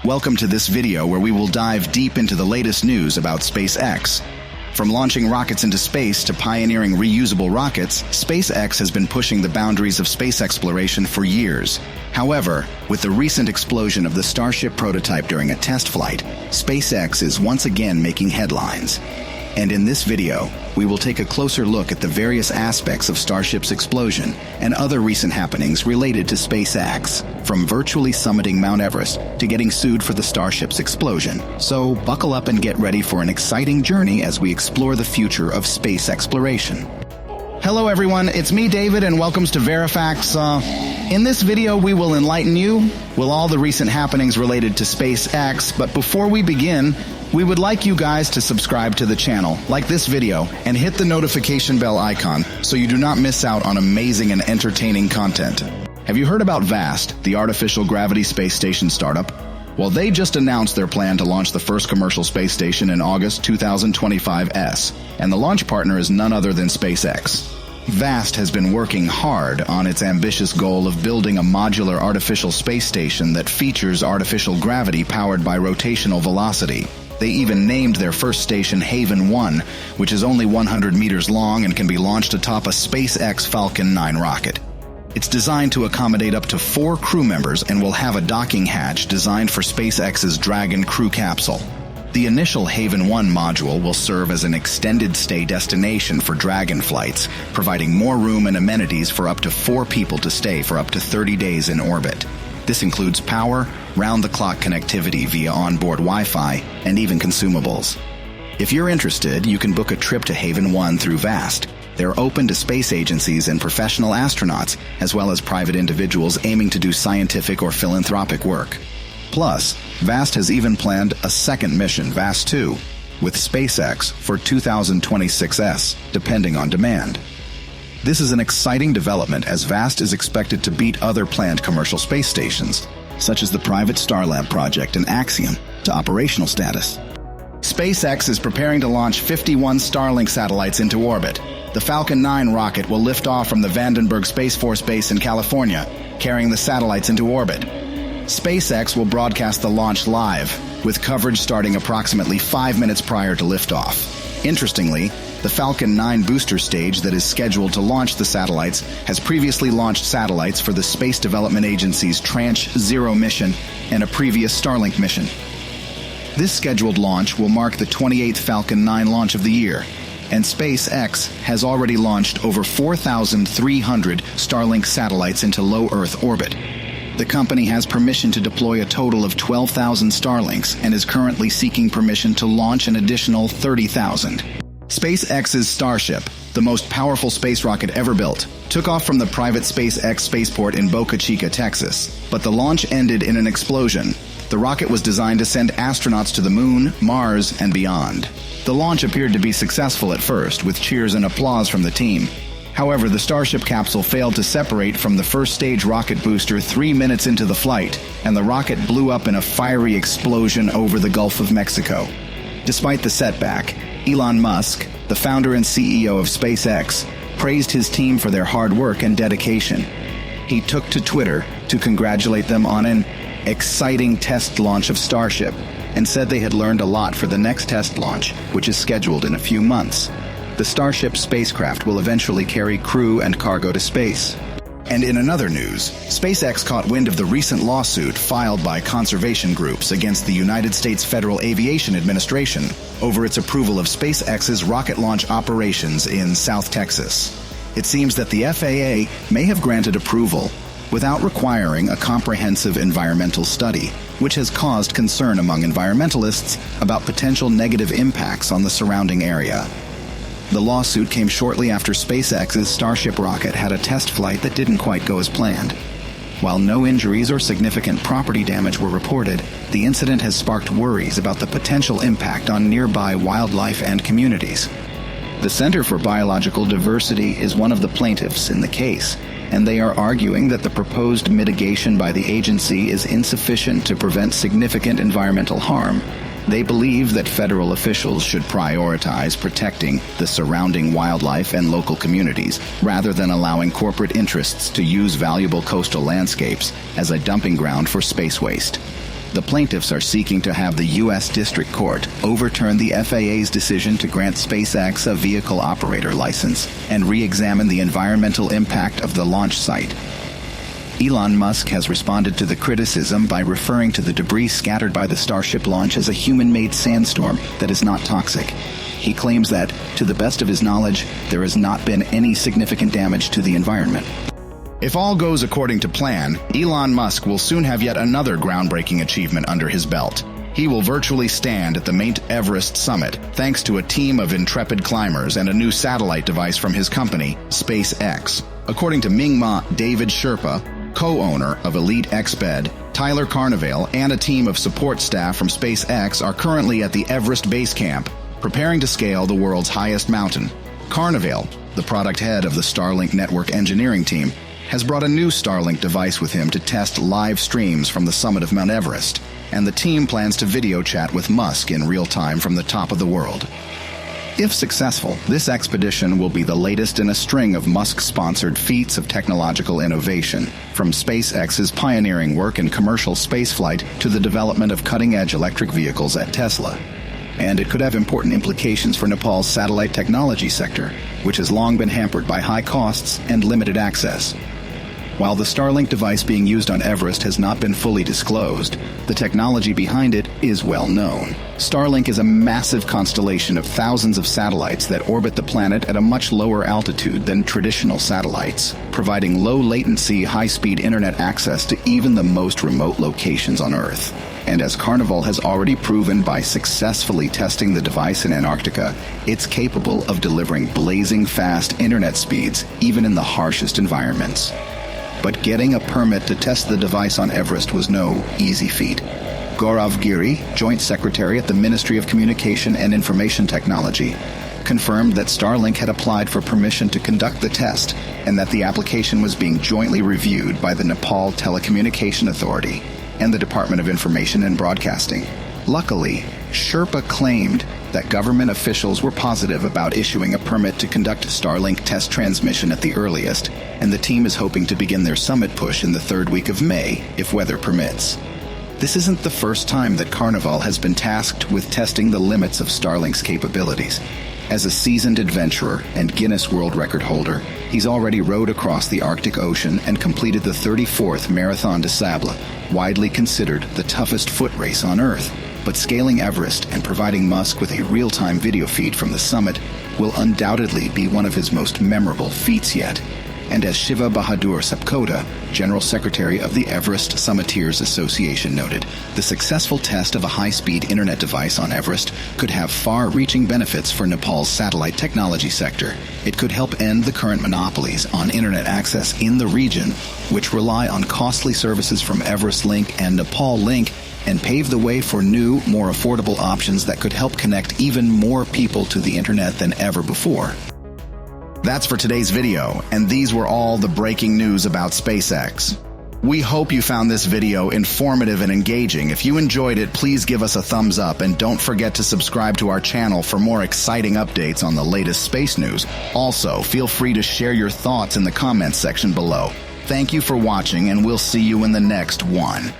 Welcome to this video where we will dive deep into the latest news about SpaceX. From launching rockets into space to pioneering reusable rockets, SpaceX has been pushing the boundaries of space exploration for years. However, with the recent explosion of the Starship prototype during a test flight, SpaceX is once again making headlines. And in this video, we will take a closer look at the various aspects of Starship's explosion and other recent happenings related to SpaceX, from virtually summiting Mount Everest to getting sued for the Starship's explosion. So buckle up and get ready for an exciting journey as we explore the future of space exploration. Hello everyone, it's me David and welcome to Verifacts. In this video we will enlighten you with all the recent happenings related to SpaceX, but before we begin, we would like you guys to subscribe to the channel, like this video, and hit the notification bell icon so you do not miss out on amazing and entertaining content. Have you heard about Vast, the artificial gravity space station startup? Well, they just announced their plan to launch the first commercial space station in August 2025, and the launch partner is none other than SpaceX. Vast has been working hard on its ambitious goal of building a modular artificial space station that features artificial gravity powered by rotational velocity. They even named their first station Haven 1, which is only 100 meters long and can be launched atop a SpaceX Falcon 9 rocket. It's designed to accommodate up to 4 crew members and will have a docking hatch designed for SpaceX's Dragon crew capsule. The initial Haven 1 module will serve as an extended stay destination for Dragon flights, providing more room and amenities for up to 4 people to stay for up to 30 days in orbit. This includes power, round-the-clock connectivity via onboard Wi-Fi, and even consumables. If you're interested, you can book a trip to Haven 1 through Vast. They're open to space agencies and professional astronauts, as well as private individuals aiming to do scientific or philanthropic work. Plus, Vast has even planned a second mission, Vast 2, with SpaceX for 2026, depending on demand. This is an exciting development as Vast is expected to beat other planned commercial space stations, such as the private Starlab project and Axiom, to operational status. SpaceX is preparing to launch 51 Starlink satellites into orbit. The Falcon 9 rocket will lift off from the Vandenberg Space Force Base in California, carrying the satellites into orbit. SpaceX will broadcast the launch live, with coverage starting approximately 5 minutes prior to liftoff. Interestingly, the Falcon 9 booster stage that is scheduled to launch the satellites has previously launched satellites for the Space Development Agency's Tranche 0 mission and a previous Starlink mission. This scheduled launch will mark the 28th Falcon 9 launch of the year, and SpaceX has already launched over 4,300 Starlink satellites into low Earth orbit. The company has permission to deploy a total of 12,000 Starlinks and is currently seeking permission to launch an additional 30,000. SpaceX's Starship, the most powerful space rocket ever built, took off from the private SpaceX spaceport in Boca Chica, Texas, but the launch ended in an explosion. The rocket was designed to send astronauts to the Moon, Mars, and beyond. The launch appeared to be successful at first, with cheers and applause from the team. However, the Starship capsule failed to separate from the first stage rocket booster 3 minutes into the flight, and the rocket blew up in a fiery explosion over the Gulf of Mexico. Despite the setback, Elon Musk, the founder and CEO of SpaceX, praised his team for their hard work and dedication. He took to Twitter to congratulate them on an exciting test launch of Starship and said they had learned a lot for the next test launch, which is scheduled in a few months. The Starship spacecraft will eventually carry crew and cargo to space. And in another news, SpaceX caught wind of the recent lawsuit filed by conservation groups against the United States Federal Aviation Administration over its approval of SpaceX's rocket launch operations in South Texas. It seems that the FAA may have granted approval without requiring a comprehensive environmental study, which has caused concern among environmentalists about potential negative impacts on the surrounding area. The lawsuit came shortly after SpaceX's Starship rocket had a test flight that didn't quite go as planned. While no injuries or significant property damage were reported, the incident has sparked worries about the potential impact on nearby wildlife and communities. The Center for Biological Diversity is one of the plaintiffs in the case, and they are arguing that the proposed mitigation by the agency is insufficient to prevent significant environmental harm. They believe that federal officials should prioritize protecting the surrounding wildlife and local communities, rather than allowing corporate interests to use valuable coastal landscapes as a dumping ground for space waste. The plaintiffs are seeking to have the U.S. District Court overturn the FAA's decision to grant SpaceX a vehicle operator license and re-examine the environmental impact of the launch site. Elon Musk has responded to the criticism by referring to the debris scattered by the Starship launch as a human-made sandstorm that is not toxic. He claims that, to the best of his knowledge, there has not been any significant damage to the environment. If all goes according to plan, Elon Musk will soon have yet another groundbreaking achievement under his belt. He will virtually stand at the Mount Everest summit thanks to a team of intrepid climbers and a new satellite device from his company, SpaceX. According to Ming-Ma David Sherpa, co-owner of Elite Xbed, Tyler Carnevale, and a team of support staff from SpaceX are currently at the Everest Base Camp, preparing to scale the world's highest mountain. Carnevale, the product head of the Starlink network engineering team, has brought a new Starlink device with him to test live streams from the summit of Mount Everest, and the team plans to video chat with Musk in real time from the top of the world. If successful, this expedition will be the latest in a string of Musk-sponsored feats of technological innovation, from SpaceX's pioneering work in commercial spaceflight to the development of cutting-edge electric vehicles at Tesla. And it could have important implications for Nepal's satellite technology sector, which has long been hampered by high costs and limited access. While the Starlink device being used on Everest has not been fully disclosed, the technology behind it is well known. Starlink is a massive constellation of thousands of satellites that orbit the planet at a much lower altitude than traditional satellites, providing low-latency, high-speed internet access to even the most remote locations on Earth. And as Carnival has already proven by successfully testing the device in Antarctica, it's capable of delivering blazing fast internet speeds even in the harshest environments. But getting a permit to test the device on Everest was no easy feat. Gaurav Giri, Joint Secretary at the Ministry of Communication and Information Technology, confirmed that Starlink had applied for permission to conduct the test and that the application was being jointly reviewed by the Nepal Telecommunication Authority and the Department of Information and Broadcasting. Luckily, Sherpa claimed that government officials were positive about issuing a permit to conduct Starlink test transmission at the earliest, and the team is hoping to begin their summit push in the third week of May, if weather permits. This isn't the first time that Carnival has been tasked with testing the limits of Starlink's capabilities. As a seasoned adventurer and Guinness World Record holder, he's already rowed across the Arctic Ocean and completed the 34th Marathon des Sables, widely considered the toughest foot race on Earth. But scaling Everest and providing Musk with a real-time video feed from the summit will undoubtedly be one of his most memorable feats yet. And as Shiva Bahadur Sapkota, General Secretary of the Everest Summiteers Association, noted, the successful test of a high-speed internet device on Everest could have far-reaching benefits for Nepal's satellite technology sector. It could help end the current monopolies on internet access in the region, which rely on costly services from Everest Link and Nepal Link, and pave the way for new, more affordable options that could help connect even more people to the internet than ever before. That's for today's video, and these were all the breaking news about SpaceX. We hope you found this video informative and engaging. If you enjoyed it, please give us a thumbs up, and don't forget to subscribe to our channel for more exciting updates on the latest space news. Also, feel free to share your thoughts in the comments section below. Thank you for watching, and we'll see you in the next one.